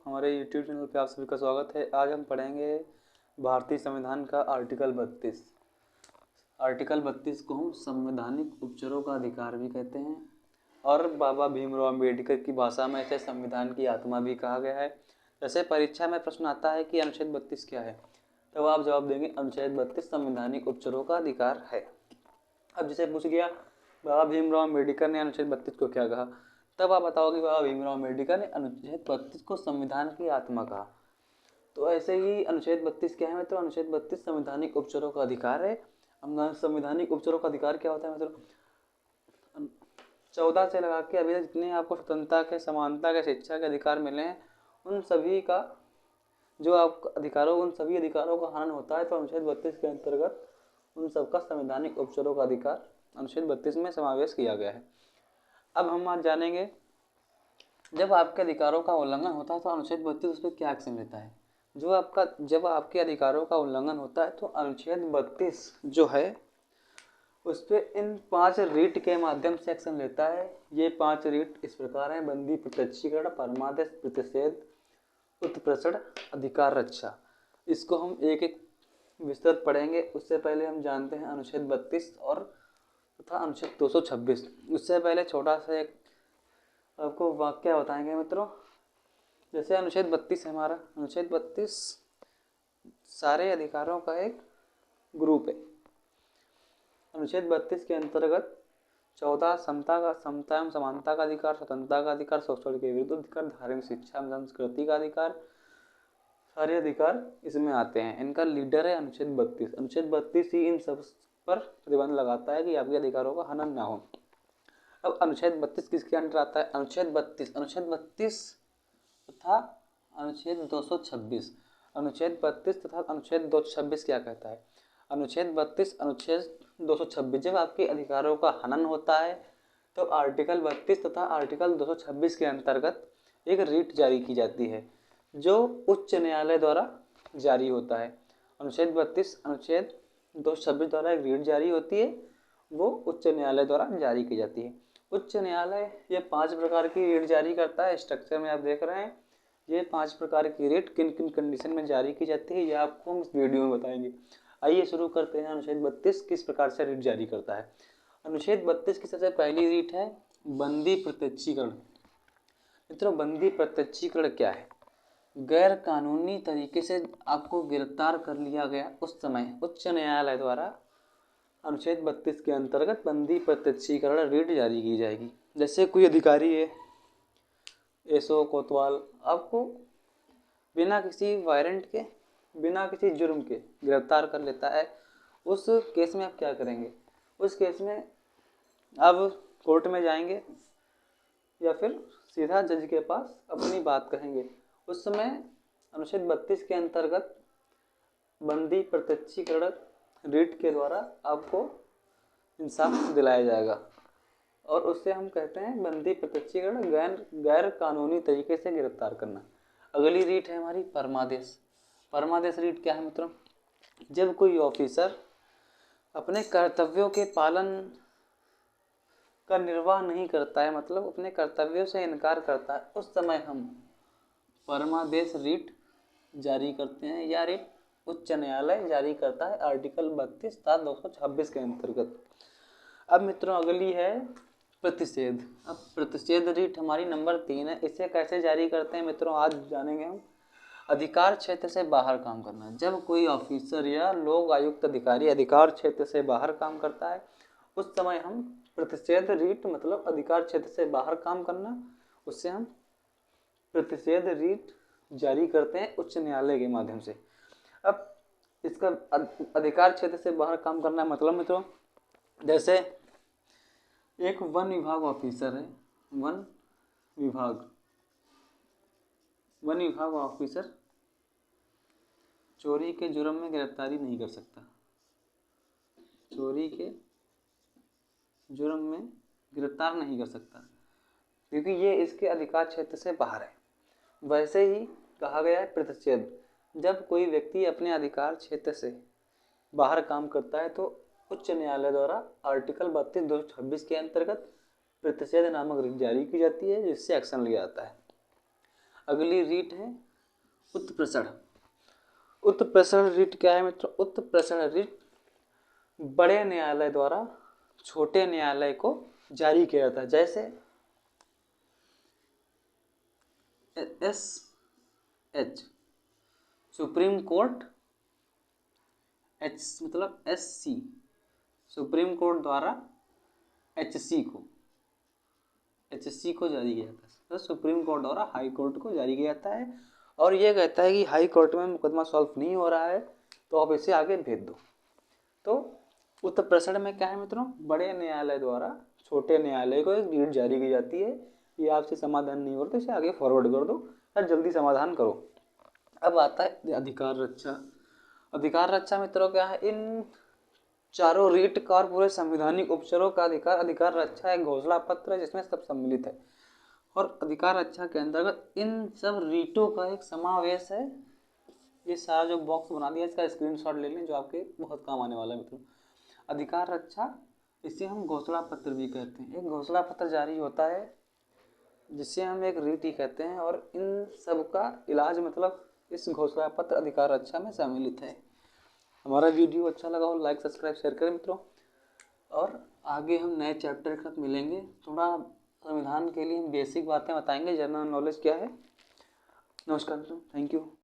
हमारे YouTube channel पे आप सभी का स्वागत है। आज हम पढ़ेंगे भारतीय संविधान का आर्टिकल 32। आर्टिकल 32 को हम संवैधानिक उपचारों का अधिकार भी कहते हैं और बाबा भीमराव अम्बेडकर की भाषा में इसे संविधान की आत्मा भी कहा गया है। जैसे परीक्षा में प्रश्न आता है कि अनुच्छेद 32 क्या है, तब आप जवाब देंगे अनुच्छेद 32 संवैधानिक उपचारों का अधिकार है। अब जैसे पूछ गया बाबा भीमराव अम्बेडकर ने अनुच्छेद 32 को क्या कहा, तब आप बताओगे बाबा भीमराव अम्बेडकर ने अनुच्छेद 32 को संविधान की आत्मा कहा। तो ऐसे ही अनुच्छेद 32 क्या है मित्रों? अनुच्छेद 32 संवैधानिक उपचारों का अधिकार है। संवैधानिक उपचारों का अधिकार क्या होता है मित्रों? 14 से लगा के अभी तक जितने आपको स्वतंत्रता के, समानता के, शिक्षा के अधिकार मिले हैं, उन सभी का जो आपको अधिकारों, उन सभी अधिकारों का हनन होता है तो अनुच्छेद 32 के अंतर्गत उन सबका संवैधानिक उपचारों का अधिकार अनुच्छेद 32 में समावेश किया गया है। अब हम आज जानेंगे जब आपके अधिकारों का उल्लंघन होता है तो अनुच्छेद 32 उस पर क्या एक्शन लेता है। जब आपके अधिकारों का उल्लंघन होता है तो अनुच्छेद 32 जो है उस पर इन 5 रीट के माध्यम से एक्शन लेता है। ये 5 रीट इस प्रकार हैं: बंदी, प्रत्यक्षीकरण, परमादेश, प्रतिषेध, उत्प्रेषण, अधिकार रक्षा। इसको हम एक एक विस्तृत पढ़ेंगे। उससे पहले हम जानते हैं अनुच्छेद 32 और तथा अनुच्छेद 226। उससे पहले छोटा सा एक आपको वाक्य बताएंगे मित्रों। जैसे अनुच्छेद 32 है हमारा, अनुच्छेद 32 सारे अधिकारों का एक ग्रुप है। अनुच्छेद 32 के अंतर्गत 14 समता एवं समानता का अधिकार, स्वतंत्रता का अधिकार, शोषण के विरुद्ध अधिकार, धार्मिक शिक्षा एवं संस्कृति का अधिकार, सारे अधिकार इसमें आते हैं। इनका लीडर है अनुच्छेद 32। अनुच्छेद 32 ही इन सब पर प्रतिबंध लगाता है कि आपके अधिकारों का हनन ना हो। अब अनुच्छेद 32 किसके अंदर आता है? अनुच्छेद 32 तथा अनुच्छेद 226। अनुच्छेद 32 तथा अनुच्छेद 226 क्या कहता है? अनुच्छेद 32 अनुच्छेद 226 जब आपके अधिकारों का हनन होता है तो आर्टिकल 32 तथा आर्टिकल 226 के अंतर्गत एक रीट जारी की जाती है जो उच्च न्यायालय द्वारा जारी होता है। अनुच्छेद 32 अनुच्छेद 226 द्वारा एक रीट जारी होती है, वो उच्च न्यायालय द्वारा जारी की जाती है। उच्च न्यायालय ये 5 प्रकार की रीट जारी करता है। स्ट्रक्चर में आप देख रहे हैं ये 5 प्रकार की रीट किन किन कंडीशन में जारी की जाती है, ये आपको हम इस वीडियो में बताएंगे। आइए शुरू करते हैं। अनुच्छेद 32 किस प्रकार से रीट जारी करता है। अनुच्छेद 32 की सबसे पहली रीट है बंदी प्रत्यक्षीकरण। मित्रों, बंदी प्रत्यक्षीकरण क्या है? गैर कानूनी तरीके से आपको गिरफ्तार कर लिया गया उस समय उच्च न्यायालय द्वारा अनुच्छेद 32 के अंतर्गत बंदी प्रत्यक्षीकरण रीट जारी की जाएगी। जैसे कोई अधिकारी है, एसओ कोतवाल, आपको बिना किसी वारंट के, बिना किसी जुर्म के गिरफ्तार कर लेता है, उस केस में आप क्या करेंगे? उस केस में आप कोर्ट में जाएंगे या फिर सीधा जज के पास अपनी बात कहेंगे। उस समय अनुच्छेद 32 के अंतर्गत बंदी प्रत्यक्षीकरण रीट के द्वारा आपको इंसाफ दिलाया जाएगा और उससे हम कहते हैं बंदी प्रत्यक्षीकरण, गैर कानूनी तरीके से गिरफ्तार करना। अगली रीट है हमारी परमादेश। परमादेश रीट क्या है मित्रों? जब कोई ऑफिसर अपने कर्तव्यों के पालन का निर्वाह नहीं करता है, मतलब अपने कर्तव्यों से इनकार करता है, उस समय हम परमादेश रीट जारी करते हैं या रीट उच्च न्यायालय जारी करता है आर्टिकल 32 तथा 226 के अंतर्गत। अब मित्रों अगली है प्रतिषेध। अब प्रतिषेध रीट हमारी नंबर 3 है। इसे कैसे जारी करते हैं मित्रों, आज जानेंगे हम। अधिकार क्षेत्र से बाहर काम करना। जब कोई ऑफिसर या लोक आयुक्त अधिकारी अधिकार क्षेत्र से बाहर काम करता है उस समय हम प्रतिषेध रीट, मतलब अधिकार क्षेत्र से बाहर काम करना, उससे हम प्रतिषेध रीट जारी करते हैं उच्च न्यायालय के माध्यम से। अब इसका अधिकार क्षेत्र से बाहर काम करना मतलब मित्रों, जैसे एक वन विभाग ऑफिसर है, वन विभाग ऑफिसर चोरी के जुर्म में गिरफ्तारी नहीं कर सकता। चोरी के जुर्म में गिरफ्तार नहीं कर सकता क्योंकि ये इसके अधिकार क्षेत्र से बाहर है। वैसे ही कहा गया है प्रतिषेध, जब कोई व्यक्ति अपने अधिकार क्षेत्र से बाहर काम करता है तो उच्च न्यायालय द्वारा आर्टिकल 32/226 के अंतर्गत प्रतिषेध नामक रीट जारी की जाती है जिससे एक्शन लिया जाता है। अगली रीट है उत्प्रेषण। उत्प्रेषण रीट क्या है मित्रों? उत्प्रेषण रीट बड़े न्यायालय द्वारा छोटे न्यायालय को जारी किया जाता है। जैसे SH सुप्रीम कोर्ट, H मतलब SC सुप्रीम कोर्ट द्वारा HC को जारी किया जाता है। तो सुप्रीम कोर्ट द्वारा हाई कोर्ट को जारी किया जाता है और ये कहता है कि हाई कोर्ट में मुकदमा सॉल्व नहीं हो रहा है तो आप इसे आगे भेज दो। तो उत्प्रेषण में क्या है मित्रों? बड़े न्यायालय द्वारा छोटे न्यायालय को एक रीट जारी की जाती है कि आपसे समाधान नहीं हो रहा तो इसे आगे फॉरवर्ड कर दो या जल्दी समाधान करो। अब आता है अधिकार रक्षा। अधिकार रक्षा मित्रों क्या है? इन चारों रीट का और पूरे संवैधानिक उपचारों का अधिकार रक्षा एक घोषणा पत्र है जिसमें सब सम्मिलित है और अधिकार रक्षा के अंतर्गत इन सब रीटों का एक समावेश है। ये सारा जो बॉक्स बना दिया इसका स्क्रीनशॉट ले लें जो आपके बहुत काम आने वाला है मित्रों। अधिकार रक्षा इसे हम घोषणा पत्र भी कहते हैं। एक घोषणा पत्र जारी होता है जिसे हम एक रीट ही कहते हैं और इन सब का इलाज मतलब इस घोषणा पत्र अधिकार रक्षा में सम्मिलित है। हमारा वीडियो अच्छा लगा हो लाइक सब्सक्राइब शेयर करें मित्रों और आगे हम नए चैप्टर के साथ मिलेंगे। थोड़ा संविधान के लिए हम बेसिक बातें बताएंगे, जनरल नॉलेज क्या है। नमस्कार मित्रों, थैंक यू।